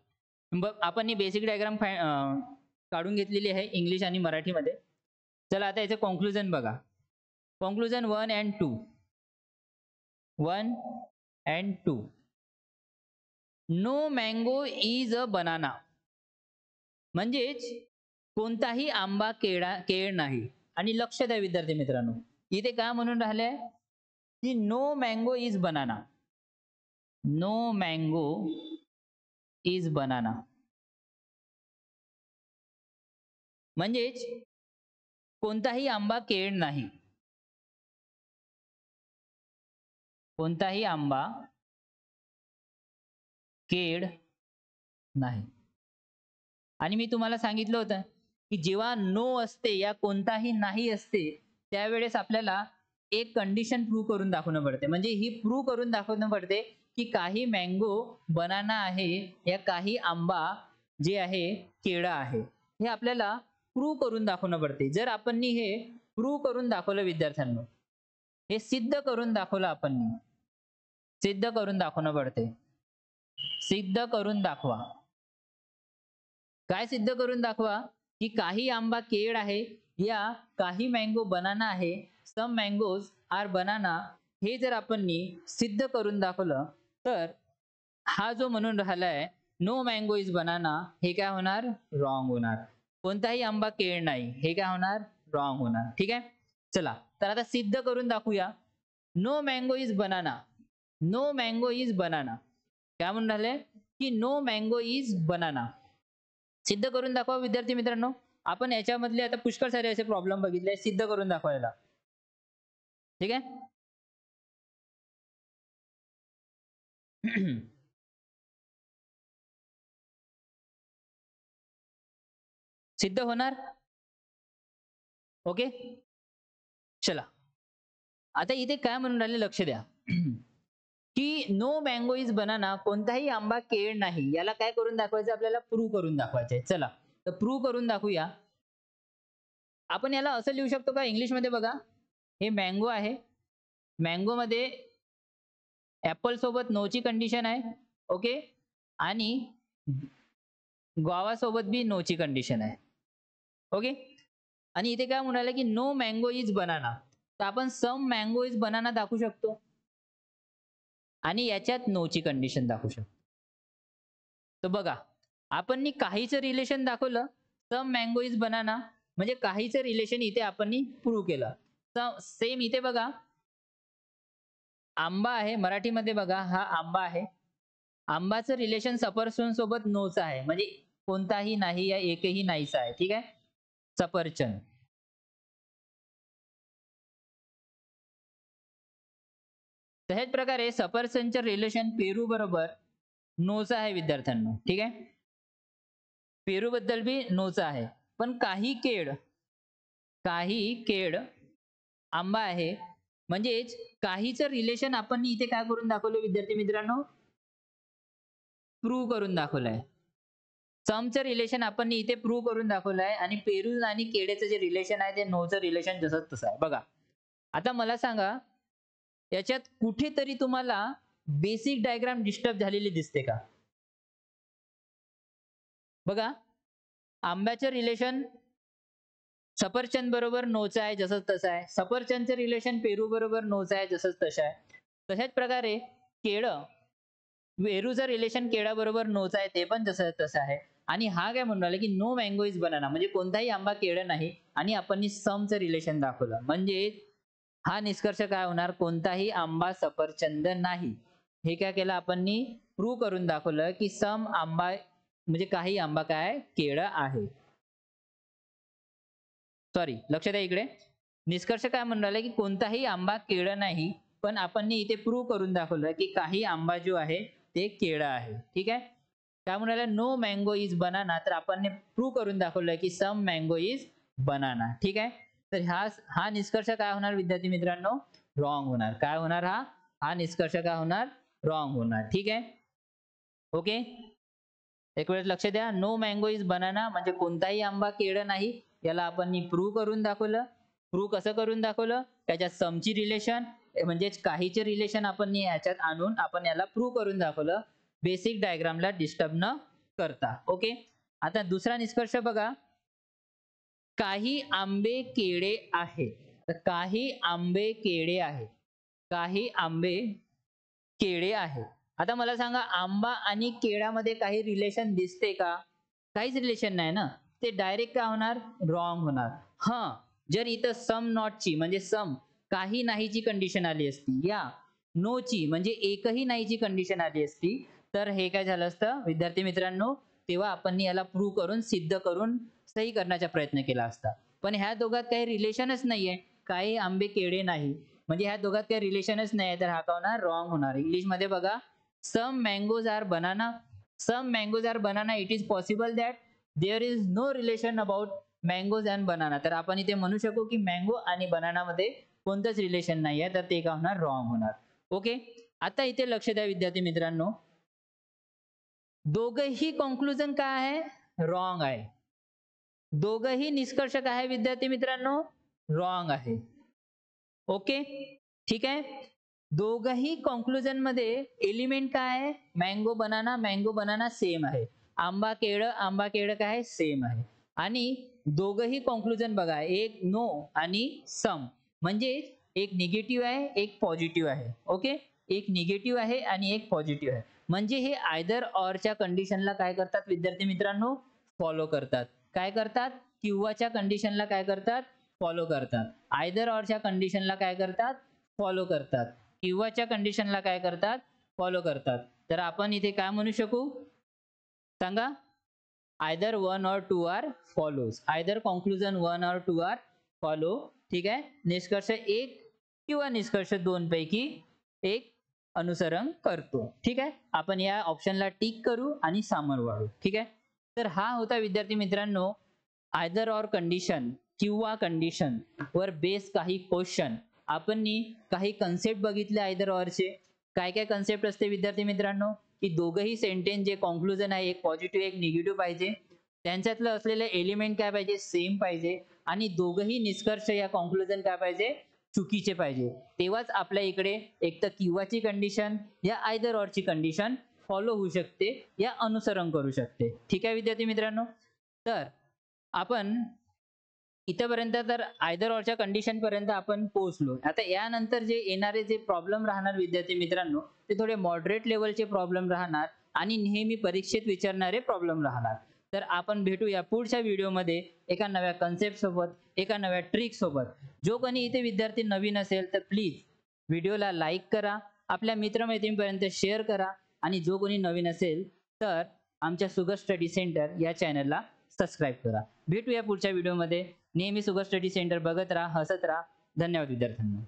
बघ, आपण ही बेसिक डायग्राम काढून घेतलेली आहे इंग्लिश आणि मराठीमध्ये. चला आता याचं कॉन्क्लुजन बघा. Conclusion 1 and 2. 1 and 2. No mango is a banana. म्हणजेच कोणताही आंबा केळ नाही. आणि लक्ष द्या विद्यार्थी मित्रांनो, इथे काय म्हणून राहिलंय की no mango is banana. No mango is banana म्हणजेच कोणताही आंबा केळ नाही. कोणताही आंबा केळ नाही. आणि मी तुम्हाला सांगितलं होतं की जेव्हा नो असते या कोणताही नाही असते, त्यावेळेस आपल्याला एक कंडिशन प्रूव्ह करून दाखवणं पडते. म्हणजे ही प्रूव्ह करून दाखवणं पडते की काही मँगो बनाना आहे, या काही आंबा जे आहे केळं आहे. हे आपल्याला प्रूव्ह करून दाखवणं पडते. जर आपण हे प्रूव्ह करून दाखवलं विद्यार्थ्यांनो, हे सिद्ध करून दाखवलं आपण, सिद्ध करून दाखवणं पडते. सिद्ध करून दाखवा. काय सिद्ध करून दाखवा की काही आंबा केळ आहे, या काही मँगो बनाना आहे. सम मँगोज आर बनाना. हे जर आपण सिद्ध करून दाखवलं तर हा जो म्हणून राहिलाय नो मँगो इज बनाना, हे काय होणार? रॉंग होणार. कोणताही आंबा केळ नाही, हे काय होणार? रॉंग होणार. ठीक आहे, चला तर आता सिद्ध करून दाखवूया. No mango is banana. No mango is banana. काय म्हणून राहिले की नो मँगो इज बनाना. सिद्ध करून दाखवा विद्यार्थी मित्रांनो. आपण याच्यामधले आता पुष्कळ सारे असे प्रॉब्लेम बघितले सिद्ध करून दाखवायला. ठीक आहे. सिद्ध होणार. ओके, चला आता इथे काय म्हणून राहिले लक्ष द्या की नो मँगो इज बनाना, कोणताही आंबा केळ नाही. याला काय करून दाखवायचं? आपल्याला प्रूव्ह करून दाखवायचंय. चला तर प्रूव्ह करून दाखवूया. आपण याला असं लिहू शकतो का इंग्लिशमध्ये? बघा, हे मँगो आहे, मँगो मध्ये ऍपल सोबत नोची कंडिशन आहे. ओके, आणि गावासोबत बी नोची कंडिशन आहे. ओके, आणि इथे काय म्हणाले की नो मँगो इज बनाना, तर आपण सम मँगो इज बनाना दाखवू शकतो आणि याच्यात नोची कंडिशन दाखवू शकतो. तर बघा, आपण काहीच रिलेशन दाखवलं, सम मँगो इज बनाना म्हणजे काहीच रिलेशन इथे आपण प्रूव्ह केलं. सेम इथे बघा, आंबा आहे, मराठीमध्ये बघा हा आंबा आहे. आंबाचं रिलेशन सफरचंद सोबत नोचं आहे, म्हणजे कोणताही नाही या एकही नाहीचा आहे. ठीक आहे, सफरचंद. तशाच प्रकारे सफरचंदचे रिलेशन पेरू बरोबर नोचं आहे विद्यार्थ्यांनो. ठीक आहे, पेरू बद्दल बी नोचं आहे. पण काही केळ आंबा आहे, म्हणजेच काहीच रिलेशन आपण इथे काय करून दाखवलं विद्यार्थी मित्रांनो? प्रूव्ह करून दाखवलंय. समचं रिलेशन आपण इथे प्रूव्ह करून दाखवलंय आणि पेरू आणि केळेचं जे रिलेशन आहे ते नोचं रिलेशन जसंच तसं आहे. बघा, आता मला सांगा, याच्यात कुठेतरी तुम्हाला बेसिक डायग्राम डिस्टर्ब झालेली दिसते का? बघा, आंब्याचं रिलेशन सफरचंद बरोबर नोचं आहे, जसंच तसं आहे. सफरचंदचं रिलेशन पेरू बरोबर नोचं आहे, जसंच तसं आहे. तशाच प्रकारे केळं वेरूचं रिलेशन केळ्याबरोबर नोच आहे ते पण जसं तसं आहे. आणि हा काय म्हणून राहिला की नो मँगो इज बनाना म्हणजे कोणताही आंबा केळं नाही आणि आपण समचं रिलेशन दाखवलं. म्हणजे हा निष्कर्ष काय होणार कोणताही आंबा सफरचंद नाही. हे काय केलं आपण प्रूव्ह करून दाखवलं की सम आंबा म्हणजे काही आंबा काय केळं आहे. सॉरी लक्ष द्या इकडे. निष्कर्ष काय म्हणून राहिला की कोणताही आंबा केळं नाही पण आपण इथे प्रूव्ह करून दाखवलं की काही आंबा जो आहे ते केळं आहे. ठीक आहे. काय म्हणाले नो मँगो इज बनाना तर आपण प्रूव्ह करून दाखवलं की सम मँगो इज बनाना. ठीक आहे. तर हा निष्कर्ष काय होणार विद्यार्थी मित्रांनो रॉंग होणार. काय होणार हा निष्कर्ष काय होणार रॉंग होणार. ठीक आहे. ओके एक वेळेस लक्ष द्या. नो मँगो इज बनाना म्हणजे कोणताही आंबा केळं नाही याला आपण प्रूव्ह करून दाखवलं. प्रूव्ह कसं करून दाखवलं त्याच्यात समची रिलेशन म्हणजे काहीचे रिलेशन आपण याच्यात आणून आपण याला प्रूव्ह करून दाखवलं बेसिक डायग्रामला डिस्टर्ब न करता. ओके आता दुसरा निष्कर्ष बघा. काही आंबे केळे आहे. तर काही आंबे केळे आहे. काही आंबे केळे आहे. आता मला सांगा आंबा आणि केळ्यामध्ये काही रिलेशन दिसते का? काहीच रिलेशन नाही ना. ते डायरेक्ट काय होणार रॉंग होणार. जर इथं सम नॉटची म्हणजे सम काही नाहीची कंडिशन आली असती या नोची म्हणजे एकही नाहीची कंडिशन आली असती तर हे काय झालं असतं विद्यार्थी मित्रांनो तेव्हा आपण याला प्रूव्ह करून सिद्ध करून सही करण्याचा प्रयत्न केला असता. पण ह्या दोघात काही रिलेशनच नाहीये. काही आंबे केळे नाही म्हणजे ह्या दोघात काही रिलेशनच नाही तर हा का होणार रॉंग होणार. इंग्लिश मध्ये बघा some mangoes are banana. Some mangoes are banana it is possible that there is no relation about mangoes and banana. तर आपण इथे म्हणू शकू की मँगो आणि बनाना मध्ये कोणतंच रिलेशन नाहीये तर ते का होणार रॉंग होणार. ओके आता इथे लक्ष द्या विद्यार्थी मित्रांनो दोघही कॉन्क्लुजन काय आहे रॉंग आहे. दोघही निष्कर्ष काय आहे विद्यार्थी मित्रांनो रॉंग आहे. ओके ठीक आहे. दोघही कॉन्क्लुजन मध्ये एलिमेंट काय आहे मँगो बनाना सेम आहे. आंबा केळं काय आहे सेम आहे. आणि दोघही कॉन्क्लुजन बघा एक नो आणि सम म्हणजे एक निगेटिव्ह आहे एक पॉझिटिव्ह आहे. ओके एक निगेटिव्ह आहे आणि एक पॉझिटिव्ह आहे म्हणजे हे आयदर ऑरच्या कंडिशनला काय करतात विद्यार्थी मित्रांनो फॉलो करतात. काय करतात किंवाच्या कंडिशनला काय करतात फॉलो करतात. आयदर ऑरच्या कंडिशनला काय करतात फॉलो करतात. किंवाच्या कंडिशनला काय करतात फॉलो करतात. तर आपण इथे काय म्हणू शकू सांगा either 1 or 2 are follows. Either conclusion 1 or 2 are follow. ठीक आहे. निष्कर्ष एक किंवा निष्कर्ष दोन पैकी एक अनुसरण करतो. ठीक आहे. आपण या ऑप्शनला टिक करू आणि सामोर वाढू. ठीक आहे. तर हा होता विद्यार्थी मित्रांनो आयदर ऑर कंडिशन किंवा कंडिशन वर बेस काही क्वेश्चन आपण काही कन्सेप्ट बघितले आयदर ऑरचे. काय काय कन्सेप्ट असते विद्यार्थी मित्रांनो की दोघही सेंटेन्स जे कॉन्क्लुजन आहे एक पॉझिटिव्ह एक निगेटिव्ह पाहिजे. त्यांच्यातलं असलेलं एलिमेंट काय पाहिजे सेम पाहिजे आणि दोघही निष्कर्ष या कॉन्क्लुजन काय पाहिजे चुकीचे पाहिजे. तेव्हाच आपल्या इकडे एक तर किंवाची कंडिशन या आयदर ऑरची कंडिशन फॉलो होऊ शकते या अनुसरण करू शकते. ठीक आहे विद्यार्थी मित्रांनो. तर आपण इथपर्यंत तर आयदर ऑरच्या कंडिशन पर्यंत आपण पोहोचलो. आता यानंतर जे येणारे जे प्रॉब्लेम राहणार विद्यार्थी मित्रांनो ते थोडे मॉडरेट लेवलचे प्रॉब्लेम राहणार आणि नेहमी परीक्षेत विचारणारे प्रॉब्लेम राहणार. तर आपण भेटूया पुढच्या व्हिडिओमध्ये एका नव्या कन्सेप्ट सोबत एका नव्या ट्रिक सोबत. जो कोणी इथे विद्यार्थी नवीन असेल तर प्लीज व्हिडिओला लाईक करा आपल्या मित्रमैत्रिणींपर्यंत शेअर करा आणि जो कोणी नवीन असेल तर आमच्या सुगर स्टडी सेंटर या चॅनलला सबस्क्राईब करा. भेटूया पुढच्या व्हिडिओमध्ये. नेहमी सुगर स्टडी सेंटर बघत राहा हसत राहा. धन्यवाद विद्यार्थ्यांना.